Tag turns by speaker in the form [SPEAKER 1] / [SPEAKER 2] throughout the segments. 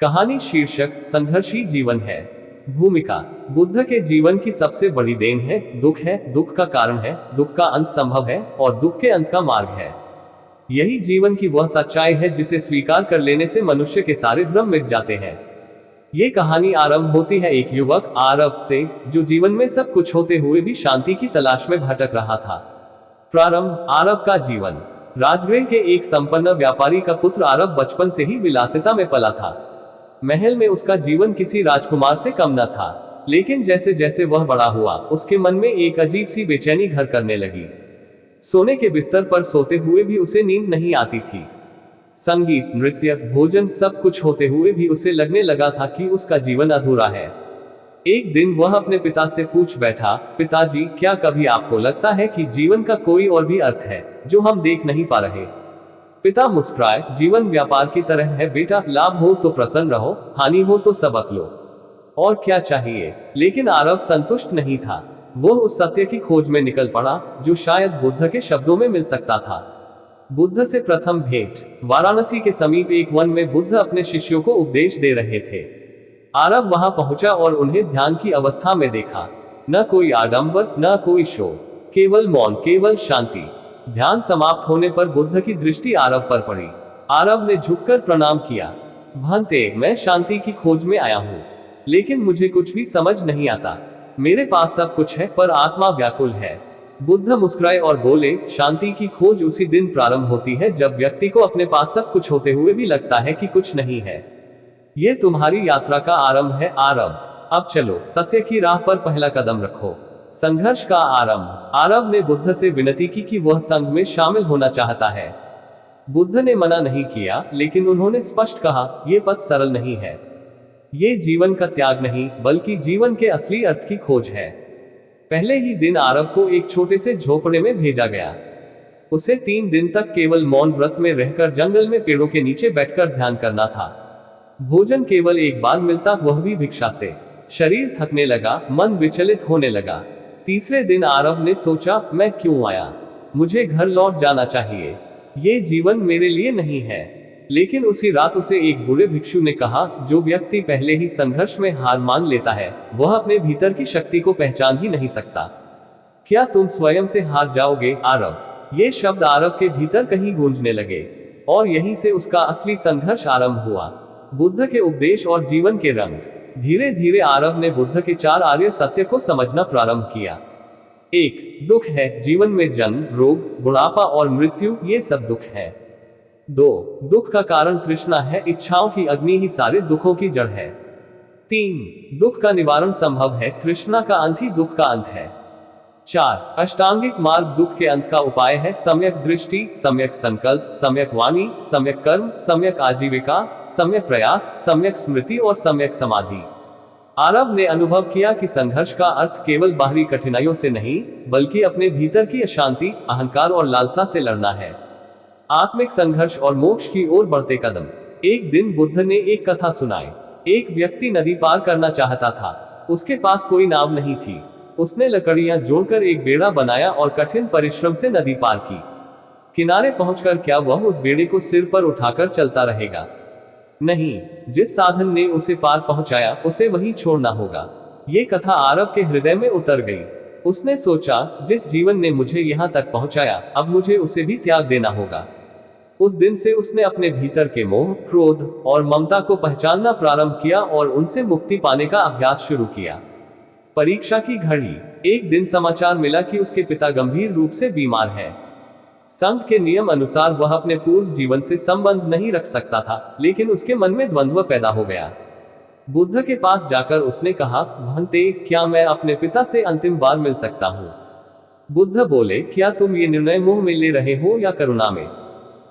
[SPEAKER 1] कहानी शीर्षक संघर्षी जीवन है। भूमिका। बुद्ध के जीवन की सबसे बड़ी देन है दुख का कारण है, दुख का अंत संभव है और दुख के अंत का मार्ग है। यही जीवन की वह सच्चाई है जिसे स्वीकार कर लेने से मनुष्य के सारे भ्रम मिट जाते हैं। ये कहानी आरंभ होती है एक युवक आरव से, जो जीवन में सब कुछ होते हुए भी शांति की तलाश में भटक रहा था। प्रारंभ। आरव का जीवन। राजगृह के एक संपन्न व्यापारी का पुत्र आरव बचपन से ही विलासिता में पला था। महल में उसका जीवन किसी राजकुमार से कम न था, लेकिन जैसे जैसे वह बड़ा हुआ, उसके मन में एक अजीब सी बेचैनी घर करने लगी। सोने के बिस्तर पर सोते हुए भी उसे नींद नहीं आती थी। संगीत, नृत्य, भोजन सब कुछ होते हुए भी उसे लगने लगा था कि उसका जीवन अधूरा है। एक दिन वह अपने पिता से पूछ बैठा, पिताजी, क्या कभी आपको लगता है कि जीवन का कोई और भी अर्थ है जो हम देख नहीं पा रहे? पिता मुस्कुराए, जीवन व्यापार की तरह है बेटा, लाभ हो तो प्रसन्न रहो, हानि हो तो सबक लो। और क्या चाहिए? लेकिन आरव संतुष्ट नहीं था। वह उस सत्य की खोज में निकल पड़ा जो शायद बुद्ध के शब्दों में मिल सकता था। बुद्ध से प्रथम भेंट। वाराणसी के समीप एक वन में बुद्ध अपने शिष्यों को उपदेश दे रहे थे। आरव वहां पहुंचा और उन्हें ध्यान की अवस्था में देखा। न कोई आडंबर, न कोई शोर, केवल मौन, केवल शांति। ध्यान समाप्त होने पर बुद्ध की दृष्टि आरव पर पड़ी। आरव ने झुककर प्रणाम किया। भंते, मैं शांति की खोज में आया हूँ, लेकिन मुझे कुछ भी समझ नहीं आता। मेरे पास सब कुछ है पर आत्मा व्याकुल है। बुद्ध मुस्कुराए और बोले, शांति की खोज उसी दिन प्रारंभ होती है जब व्यक्ति को अपने पास सब कुछ होते हुए भी लगता है कि कुछ नहीं है। ये तुम्हारी यात्रा का आरंभ है आरव। अब चलो, सत्य की राह पर पहला कदम रखो। संघर्ष का आरंभ। आरव ने बुद्ध से विनती की कि वह संघ में शामिल होना चाहता है। बुद्ध ने मना नहीं किया, लेकिन उन्होंने स्पष्ट कहा, यह पथ सरल नहीं है। ये जीवन का त्याग नहीं, बल्कि जीवन के असली अर्थ की खोज है। पहले ही दिन आरव को एक छोटे से झोपड़े में भेजा गया। उसे 3 दिन तक केवल मौन व्रत में रहकर जंगल में पेड़ों के नीचे बैठकर ध्यान करना था। भोजन केवल एक बार मिलता, वह भी भिक्षा से। शरीर थकने लगा, मन विचलित होने लगा। तीसरे दिन आरव ने सोचा, मैं क्यों आया? मुझे घर लौट जाना चाहिए। ये जीवन मेरे लिए नहीं है। लेकिन उसी रात उसे एक बुरे भिक्षु ने कहा, जो व्यक्ति पहले ही संघर्ष में हार मान लेता है, वह अपने भीतर की शक्ति को पहचान ही नहीं सकता। क्या तुम स्वयं से हार जाओगे आरव? ये शब्द आरव के भीतर कहीं गूंजने लगे, और यहीं से उसका असली संघर्ष आरंभ हुआ। बुद्ध के उपदेश और जीवन के रंग। धीरे धीरे आरव ने बुद्ध के 4 आर्य सत्य को समझना प्रारंभ किया। 1. दुख है, जीवन में जन्म, रोग, बुढ़ापा और मृत्यु, ये सब दुख है। 2. दुख का कारण तृष्णा है, इच्छाओं की अग्नि ही सारे दुखों की जड़ है। 3. दुख का निवारण संभव है, तृष्णा का अंत ही दुख का अंत है। 4. अष्टांगिक मार्ग दुख के अंत का उपाय है, सम्यक दृष्टि, सम्यक संकल्प, सम्यक वाणी, सम्यक कर्म, सम्यक आजीविका, सम्यक प्रयास, सम्यक स्मृति और सम्यक समाधि। आरव ने अनुभव किया कि संघर्ष का अर्थ केवल बाहरी कठिनाइयों से नहीं, बल्कि अपने भीतर की अशांति, अहंकार और लालसा से लड़ना है। आत्मिक संघर्ष और मोक्ष की ओर बढ़ते कदम। एक दिन बुद्ध ने एक कथा सुनाई। एक व्यक्ति नदी पार करना चाहता था। उसके पास कोई नाव नहीं थी। उसने लकड़ियां जोड़कर एक बेड़ा बनाया और कठिन परिश्रम से नदी पार की। किनारे पहुंचकर क्या वह उस बेड़े को सिर पर उठाकर चलता रहेगा? नहीं, जिस साधन ने उसे पार पहुंचाया, उसे वहीं छोड़ना होगा। ये कथा आरव के हृदय में उतर गई। उसने सोचा, जिस जीवन ने मुझे यहां तक पहुंचाया, अब मुझे उसे भी त्याग देना होगा। उस दिन से उसने अपने भीतर के मोह, क्रोध और ममता को पहचानना प्रारंभ किया और उनसे मुक्ति पाने का अभ्यास शुरू किया। परीक्षा की घड़ी। एक दिन समाचार मिला कि उसके पिता गंभीर रूप से बीमार है। संघ के नियम अनुसार वह अपने पूर्व जीवन से संबंध नहीं रख सकता था, लेकिन उसके मन में द्वंद्व पैदा हो गया। बुद्ध के पास जाकर उसने कहा, भंते, क्या मैं अपने पिता से अंतिम बार मिल सकता हूँ? बुद्ध बोले, क्या तुम ये निर्णय मोह में ले रहे हो या करुणा में?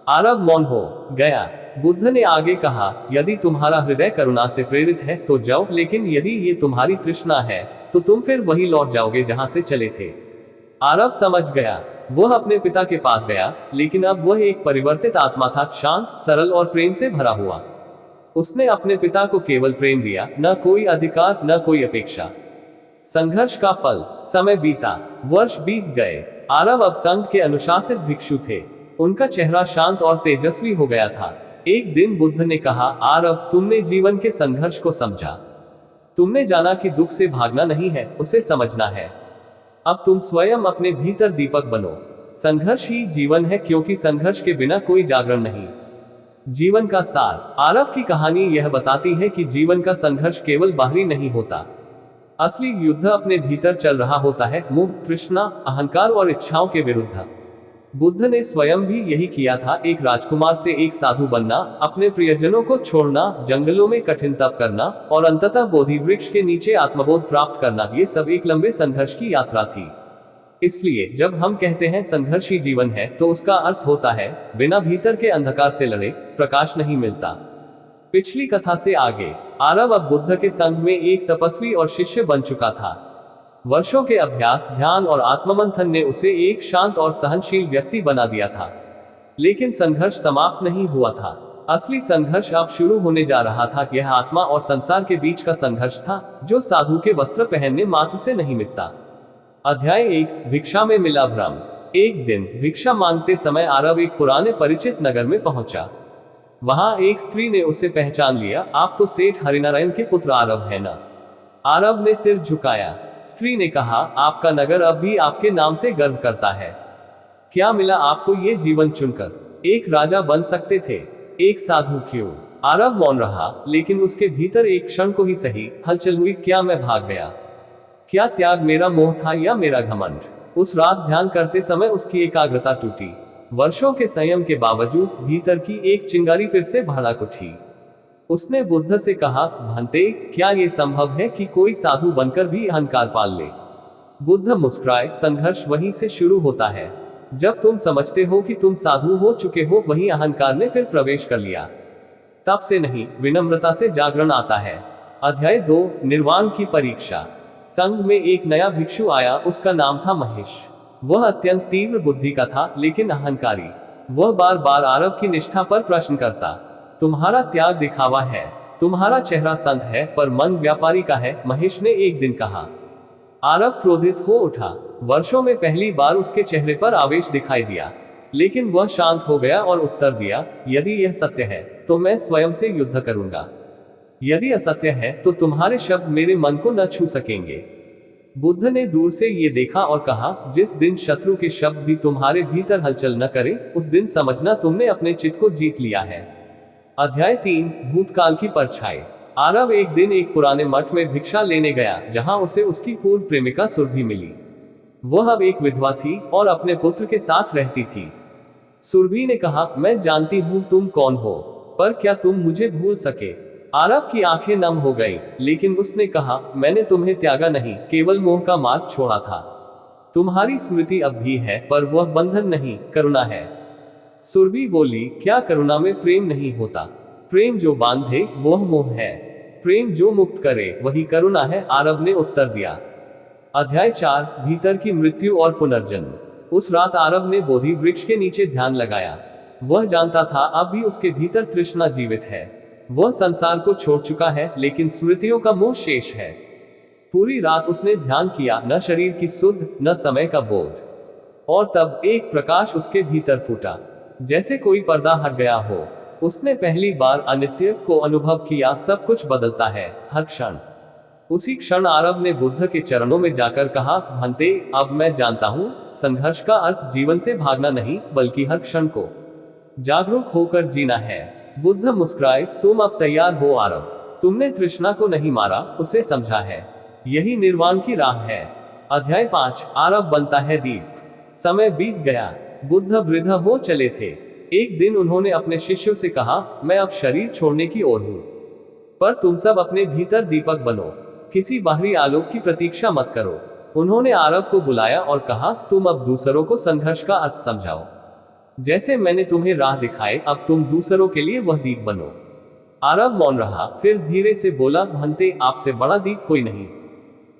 [SPEAKER 1] आरव मौन हो गया। बुद्ध ने आगे कहा, यदि तुम्हारा हृदय करुणा से प्रेरित है तो जाओ, लेकिन यदि ये तुम्हारी तृष्णा है तो तुम फिर वही लौट जाओगे जहां से चले थे। आरव समझ गया। वह अपने पिता के पास गया, लेकिन अब वह एक परिवर्तित आत्मा था, शांत, सरल और प्रेम से भरा हुआ। उसने अपने पिता को केवल प्रेम दिया, न कोई अधिकार, न कोई अपेक्षा। संघर्ष का फल। समय बीता, वर्ष बीत गए। आरव अब संघ के अनुशासित भिक्षु थे। उनका चेहरा शांत और तेजस्वी हो गया था। एक दिन बुद्ध ने कहा, आरव, तुमने जीवन के संघर्ष को समझा। तुमने जाना कि दुख से भागना नहीं है, उसे समझना है। अब तुम स्वयं अपने भीतर दीपक बनो। संघर्ष ही जीवन है, क्योंकि संघर्ष के बिना कोई जागरण नहीं। जीवन का सार। आरव की कहानी यह बताती है कि जीवन का संघर्ष केवल बाहरी नहीं होता। असली युद्ध अपने भीतर चल रहा होता है, मोह, तृष्णा, अहंकार और इच्छाओं के विरुद्ध। बुद्ध ने स्वयं भी यही किया था। एक राजकुमार से एक साधु बनना, अपने प्रियजनों को छोड़ना, जंगलों में कठिन तप करना और अंततः बोधि वृक्ष के नीचे आत्मबोध प्राप्त करना, ये सब एक लंबे संघर्ष की यात्रा थी। इसलिए जब हम कहते हैं संघर्ष ही जीवन है, तो उसका अर्थ होता है बिना भीतर के अंधकार से लड़े प्रकाश नहीं मिलता। पिछली कथा से आगे, आरव अब बुद्ध के संग में एक तपस्वी और शिष्य बन चुका था। वर्षों के अभ्यास, ध्यान और आत्ममंथन ने उसे एक शांत और सहनशील व्यक्ति बना दिया था। लेकिन संघर्ष समाप्त नहीं हुआ था। असली संघर्ष अब शुरू होने जा रहा था। यह आत्मा और संसार के बीच का संघर्ष था, जो साधु के वस्त्र पहनने मात्र से नहीं मिटता। अध्याय 1, भिक्षा में मिला भ्रम। एक दिन भिक्षा मांगते समय आरव एक पुराने परिचित नगर में पहुंचा। वहां एक स्त्री ने उसे पहचान लिया। आप तो सेठ हरिनारायण के पुत्र आरव है ना? आरव ने सिर झुकाया। स्त्री ने कहा, आपका नगर अब भी आपके नाम से गर्व करता है। क्या मिला आपको ये जीवन चुनकर? एक राजा बन सकते थे, एक साधु क्यों? आरव मौन रहा, लेकिन उसके भीतर एक क्षण को ही सही हलचल हुई। क्या मैं भाग गया? क्या त्याग मेरा मोह था या मेरा घमंड? उस रात ध्यान करते समय उसकी एकाग्रता टूटी। वर्षों के संयम के बावजूद भीतर की एक चिंगारी फिर से भड़क उठी। उसने बुद्ध से कहा, भंते, क्या ये संभव है कि कोई साधु बनकर भी अहंकार पाल ले? बुद्ध मुस्कुराए। संघर्ष वहीं से शुरू होता है। जब तुम समझते हो कि तुम साधु हो चुके हो, वहीं अहंकार ने फिर प्रवेश कर लिया। तब से नहीं, विनम्रता से जागरण आता है। अध्याय 2, निर्वाण की परीक्षा। संघ में एक नया भिक्षु आया। उसका नाम था महेश। वह अत्यंत तीव्र बुद्धि का था, लेकिन अहंकारी। वह बार बार आरव की निष्ठा पर प्रश्न करता। तुम्हारा त्याग दिखावा है, तुम्हारा चेहरा संत है, पर मन व्यापारी का है, महेश ने एक दिन कहा। आरव क्रोधित हो उठा। वर्षों में पहली बार उसके चेहरे पर आवेश दिखाई दिया, लेकिन वह शांत हो गया और उत्तर दिया, यदि यह सत्य है तो मैं स्वयं से युद्ध करूंगा। यदि असत्य है तो तुम्हारे शब्द मेरे मन को न छू सकेंगे। बुद्ध ने दूर से ये देखा और कहा, जिस दिन शत्रु के शब्द भी तुम्हारे भीतर हलचल न करे, उस दिन समझना तुमने अपने चित्त को जीत लिया है। अध्याय 3, भूतकाल की परछाई। आरव एक दिन एक पुराने मठ में भिक्षा लेने गया, जहां उसे उसकी पूर्व प्रेमिका सुरभि मिली। वह अब एक विधवा थी और अपने पुत्र के साथ रहती थी। सुरभि ने कहा, मैं जानती हूं तुम कौन हो, पर क्या तुम मुझे भूल सके? आरव की आंखें नम हो गईं, लेकिन उसने कहा, मैंने तुम्हें त्यागा नहीं, केवल मोह का मार्ग छोड़ा था। तुम्हारी स्मृति अब भी है, पर वह बंधन नहीं, करुणा है। सुरभि बोली, क्या करुणा में प्रेम नहीं होता? प्रेम जो बांधे वह मोह है, प्रेम जो मुक्त करे वही करुणा है, आरव ने उत्तर दिया। अध्याय 4, भीतर की मृत्यु और पुनर्जन्म। उस रात आरव ने बोधि वृक्ष के नीचे ध्यान लगाया। वह जानता था अब भी उसके भीतर तृष्णा जीवित है। वह संसार को छोड़ चुका है, लेकिन स्मृतियों का मोह शेष है। पूरी रात उसने ध्यान किया, न शरीर की सुध, न समय का बोध। और तब एक प्रकाश उसके भीतर फूटा, जैसे कोई पर्दा हट गया हो। उसने पहली बार अनित्य को अनुभव किया। सब कुछ बदलता है, हर क्षण। उसी क्षण आरव ने बुद्ध के चरणों में जाकर कहा, भंते, अब मैं जानता हूं, संघर्ष का अर्थ जीवन से भागना नहीं, बल्कि हर क्षण को जागरूक होकर जीना है। बुद्ध मुस्कुराए, तुम अब तैयार हो आरव। तुमने तृष्णा को नहीं मारा, उसे समझा है। यही निर्वाण की राह है। अध्याय 5, आरव बनता है दीप। समय बीत गया। बुद्ध वृद्ध हो चले थे। एक दिन उन्होंने अपने शिष्यों से कहा, मैं अब शरीर छोड़ने की ओर हूं, पर तुम सब अपने भीतर दीपक बनो। किसी बाहरी आलोक की प्रतीक्षा मत करो। उन्होंने आरव को बुलाया और कहा, तुम अब दूसरों को संघर्ष का अर्थ समझाओ। जैसे मैंने तुम्हें राह दिखाए, अब तुम दूसरों के लिए वह दीप बनो। आरव मौन रहा, फिर धीरे से बोला, भंते, आपसे बड़ा दीप कोई नहीं।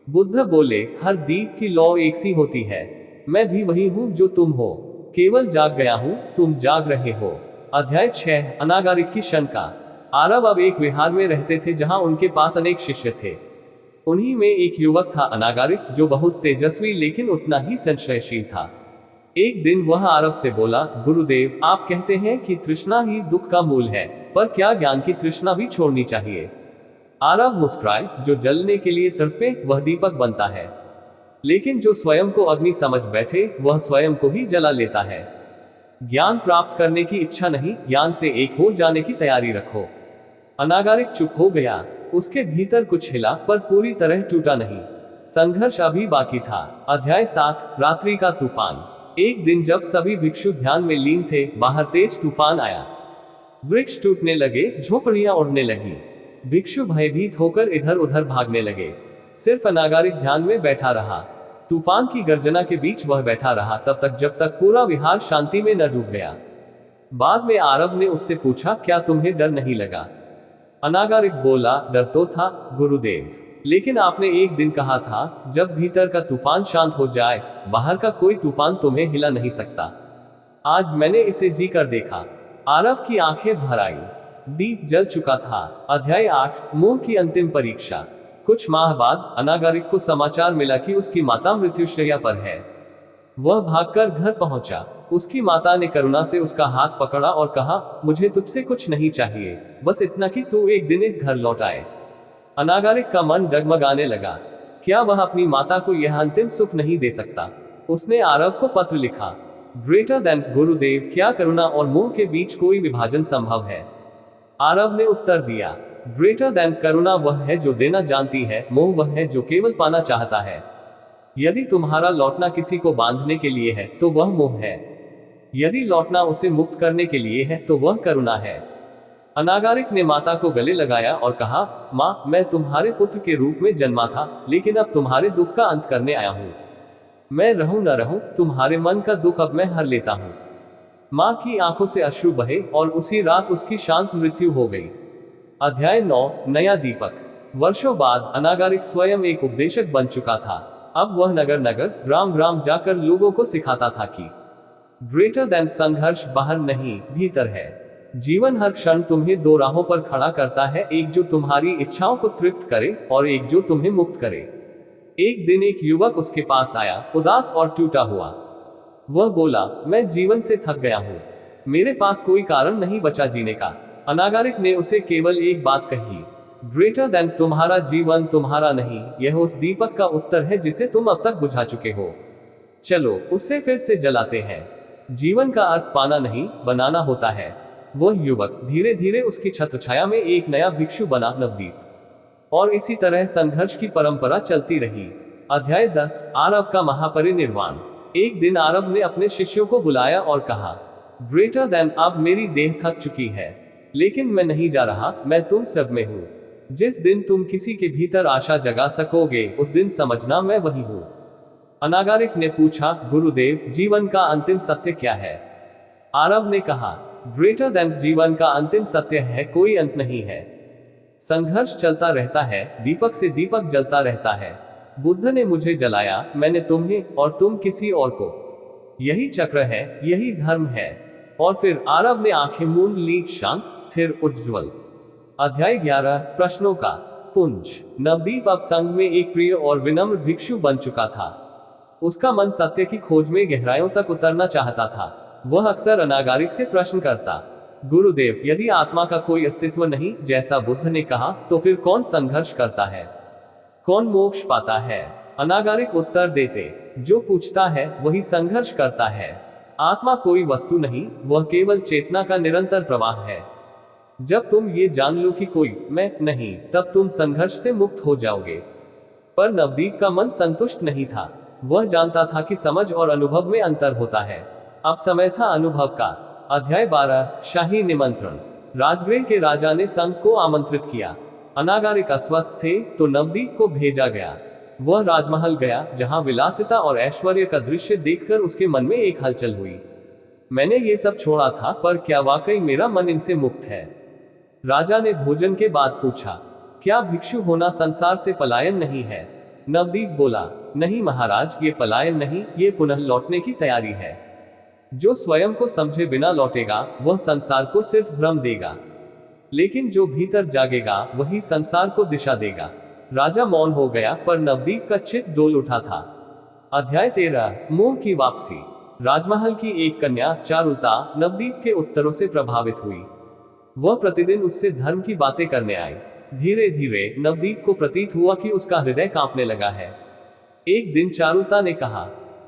[SPEAKER 1] बुद्ध बोले, हर दीप की लौ एक सी होती है। मैं भी वही हूं जो तुम हो, केवल जाग गया हूं, तुम जाग रहे हो। अध्याय 6, अनागारिक की शंका। आरव अब एक विहार में रहते थे, जहां उनके पास अनेक शिष्य थे। उन्हीं में एक युवक था अनागारिक, जो बहुत तेजस्वी लेकिन उतना ही संशयशील था। एक दिन वह आरव से बोला, गुरुदेव, आप कहते हैं कि तृष्णा ही दुख का मूल है, पर क्या ज्ञान की तृष्णा भी छोड़नी चाहिए? आरव मुस्कुराए, जो जलने के लिए तड़पे वह दीपक बनता है, लेकिन जो स्वयं को अग्नि समझ बैठे वह स्वयं को ही जला लेता है। ज्ञान प्राप्त करने की इच्छा नहीं, ज्ञान से एक हो जाने की तैयारी रखो। अनागारिक चुप हो गया। उसके भीतर कुछ हिला, पर पूरी तरह टूटा नहीं। संघर्ष अभी बाकी था। अध्याय 7, रात्रि का तूफान। एक दिन जब सभी भिक्षु ध्यान में लीन थे, बाहर तेज तूफान आया। वृक्ष टूटने लगे, झोपड़ियां उड़ने लगी। भिक्षु भयभीत होकर इधर उधर भागने लगे। सिर्फ अनागारिक ध्यान में बैठा रहा। तूफान की गर्जना के बीच वह बैठा रहा तब तक जब तक पूरा विहार शांति में न डूब गया। बाद में आरव ने उससे पूछा, क्या तुम्हें डर नहीं लगा? अनागारिक बोला, डर तो था गुरुदेव, लेकिन आपने एक दिन कहा था, जब भीतर का तूफान शांत हो जाए, बाहर का कोई तूफान तुम्हें हिला नहीं सकता। आज मैंने इसे जी कर देखा। आरव की आंखें भर आई। दीप जल चुका था। अध्याय 8, मोह की अंतिम परीक्षा। कुछ माह बाद अनागारिक को समाचार मिला कि उसकी माता मृत्युशैया पर है। वह भागकर घर पहुंचा। उसकी माता ने करुणा से उसका हाथ पकड़ा और कहा, मुझे तुझसे कुछ नहीं चाहिए, बस इतना कि तू एक दिन इस घर लौट आए। अनागारिक का मन डगमगाने लगा। क्या वह अपनी माता को यह अंतिम सुख नहीं दे सकता? उसने आरव को पत्र लिखा, ग्रेटर देन गुरुदेव, क्या करुणा और मोह के बीच कोई विभाजन संभव है? आरव ने उत्तर दिया, ग्रेटर देन करुणा वह है जो देना जानती है, मोह वह है जो केवल पाना चाहता है। यदि तुम्हारा लौटना किसी को बांधने के लिए है तो वह मोह है, यदि लौटना उसे मुक्त करने के लिए है तो वह करुणा है। अनागारिक ने माता को गले लगाया और कहा, माँ, मैं तुम्हारे पुत्र के रूप में जन्मा था, लेकिन अब तुम्हारे दुख का अंत करने आया हूँ। मैं रहूं न रहूं, तुम्हारे मन का दुख अब मैं हर लेता हूँ। माँ की आंखों से अश्रु बहे और उसी रात उसकी शांत मृत्यु हो गई। अध्याय 9, नया दीपक। वर्षों बाद अनागारिक स्वयं एक उपदेशक बन चुका था। अब वह नगर नगर, ग्राम ग्राम जाकर लोगों को सिखाता था कि ग्रेटर देन संघर्ष बाहर नहीं, भीतर है। जीवन हर क्षण तुम्हें दो राहों पर खड़ा करता है, एक जो तुम्हारी इच्छाओं को तृप्त करे और एक जो तुम्हें मुक्त करे। एक दिन एक युवक उसके पास आया, उदास और टूटा हुआ। वह बोला, मैं जीवन से थक गया हूँ, मेरे पास कोई कारण नहीं बचा जीने का। अनागारिक ने उसे केवल एक बात कही, ग्रेटर देन तुम्हारा जीवन तुम्हारा नहीं, यह उस दीपक का उत्तर है जिसे तुम अब तक बुझा चुके हो। चलो उसे फिर से जलाते हैं। जीवन का अर्थ पाना नहीं, बनाना होता है। वह युवक धीरे धीरे उसकी छत्रछाया में एक नया भिक्षु बना, नवदीप। और इसी तरह संघर्ष की परंपरा चलती रही। अध्याय 10, आरव का महापरिनिर्वाण। एक दिन आरव ने अपने शिष्यों को बुलाया और कहा, ग्रेटर देन, अब मेरी देह थक चुकी है, लेकिन मैं नहीं जा रहा, मैं तुम सब में हूँ। जिस दिन तुम किसी के भीतर आशा जगा सकोगे, उस दिन समझना मैं वही हूँ। अनागारिक ने पूछा, गुरुदेव, जीवन का अंतिम सत्य क्या है? आरव ने कहा, ग्रेटर देन, जीवन का अंतिम सत्य है, कोई अंत नहीं है। संघर्ष चलता रहता है, दीपक से दीपक जलता रहता है। बुद्ध ने मुझे जलाया, मैंने तुम्हें, और तुम किसी और को। यही चक्र है, यही धर्म है। और फिर आरव ने आंखें मूंद ली, शांत, स्थिर, उज्ज्वल। अध्याय 11, प्रश्नों का पुंज। नवदीप अब संघ में एक प्रिय और विनम्र भिक्षु बन चुका था। उसका मन सत्य की खोज में गहराइयों तक उतरना चाहता था। वह अक्सर अनागारिक से प्रश्न करता, गुरुदेव, यदि आत्मा का कोई अस्तित्व नहीं, जैसा बुद्ध ने कहा, तो फिर कौन संघर्ष करता है, कौन मोक्ष पाता है? अनागारिक उत्तर देते, जो पूछता है वही संघर्ष करता है। आत्मा कोई वस्तु नहीं, वह केवल चेतना का निरंतर प्रवाह है। जब तुम ये जान लो कि कोई मैं नहीं, तब तुम संघर्ष से मुक्त हो जाओगे। पर नवदीप का मन संतुष्ट नहीं था। वह जानता था कि समझ और अनुभव में अंतर होता है। अब समय था अनुभव का। अध्याय 12, शाही निमंत्रण। राजगृह के राजा ने संघ को आमंत्रित किया। अनागारिक अस्वस्थ थे तो नवदीप को भेजा गया। वह राजमहल गया, जहां विलासिता और ऐश्वर्य का दृश्य देखकर उसके मन में एक हलचल हुई। मैंने ये सब छोड़ा था, पर क्या वाकई मेरा मन इनसे मुक्त है? राजा ने भोजन के बाद पूछा, क्या भिक्षु होना संसार से पलायन नहीं है? नवदीप बोला, नहीं महाराज, ये पलायन नहीं, ये पुनः लौटने की तैयारी है। जो स्वयं को समझे बिना लौटेगा, वह संसार को सिर्फ भ्रम देगा, लेकिन जो भीतर जागेगा वही संसार को दिशा देगा। राजा मौन हो गया, पर नवदीप का चित्त डोल उठा था। अध्याय 13, मोह की वापसी। राजमहल की एक कन्या चारुलता नवदीप के उत्तरों से प्रभावित हुई। वह प्रतिदिन उससे धर्म की बातें करने आई। धीरे धीरे नवदीप को प्रतीत हुआ कि उसका हृदय कांपने लगा है। एक दिन चारुलता ने कहा,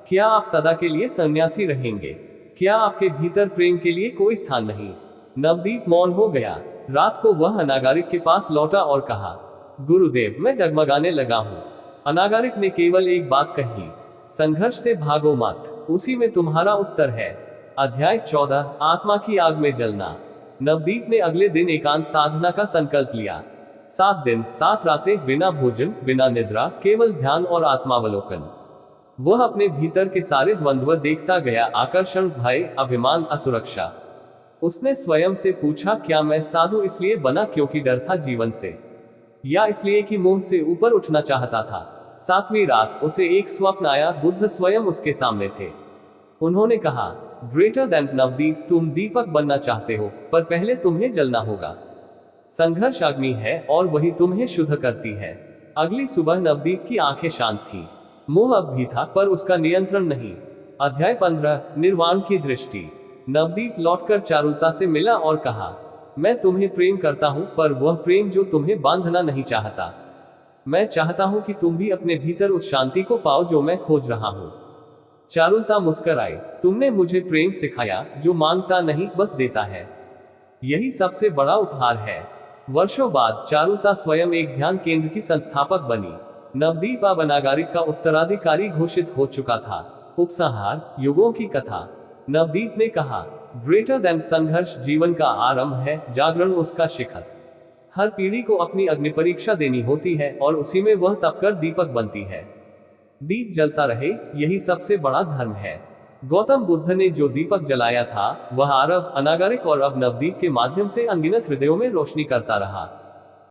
[SPEAKER 1] क्या आप सदा के लिए सन्यासी रहेंगे? क्या आपके भीतर प्रेम के लिए कोई स्थान नहीं? नवदीप मौन हो गया। रात को वह अनागारिक के पास लौटा और कहा, गुरुदेव, मैं डगमगाने लगा हूँ। अनागारिक ने केवल एक बात कही, संघर्ष से भागो मत, उसी में तुम्हारा उत्तर है। अध्याय 14, आत्मा की आग में जलना। नवदीप ने अगले दिन एकांत साधना का संकल्प लिया। 7 दिन 7 रातें बिना भोजन बिना निद्रा, केवल ध्यान और आत्मावलोकन। वह अपने भीतर के सारे द्वंद्व देखता गया, आकर्षण, भय, अभिमान, असुरक्षा। उसने स्वयं से पूछा, क्या मैं साधु इसलिए बना क्योंकि डर था जीवन से, या इसलिए कि मोह से ऊपर उठना चाहता था? 7वीं रात उसे एक स्वप्न आया। बुद्ध स्वयं उसके सामने थे। उन्होंने कहा, ग्रेटर देन नवदीप, तुम दीपक बनना चाहते हो, पर पहले तुम्हें जलना होगा। संघर्ष अग्नि है और वही तुम्हें शुद्ध करती है। अगली सुबह नवदीप की आंखें शांत थीं। मोह अब भी था, पर उसका नियंत्रण नहीं। अध्याय 15, निर्वाण की दृष्टि। नवदीप लौटकर चारुलता से मिला और कहा, मैं तुम्हें प्रेम करता हूं, पर वह प्रेम जो तुम्हें बांधना नहीं चाहता। मैं चाहता हूं कि तुम भी अपने भीतर उस शांति को पाओ जो मैं खोज रहा हूं। चारुलता मुस्कुराई, तुमने मुझे प्रेम सिखाया, जो मांगता नहीं बस देता है। यही सबसे बड़ा उपहार है। वर्षों बाद चारुलता स्वयं एक ध्यान केंद्र की संस्थापक बनी। नवदीप अब अनागारिक का उत्तराधिकारी घोषित हो चुका था। उपसंहार, युगों की कथा। नवदीप ने कहा, ग्रेटर देन संघर्ष जीवन का आरंभ है, जागरण उसका शिखर। हर पीढ़ी को अपनी अग्नि परीक्षा देनी होती है और उसी में वह तपकर दीपक बनती है। दीप जलता रहे, यही सबसे बड़ा धर्म है। गौतम बुद्ध ने जो दीपक जलाया था, वह आरव, अनागारिक और अब नवदीप के माध्यम से अनगिनत हृदयों में रोशनी करता रहा।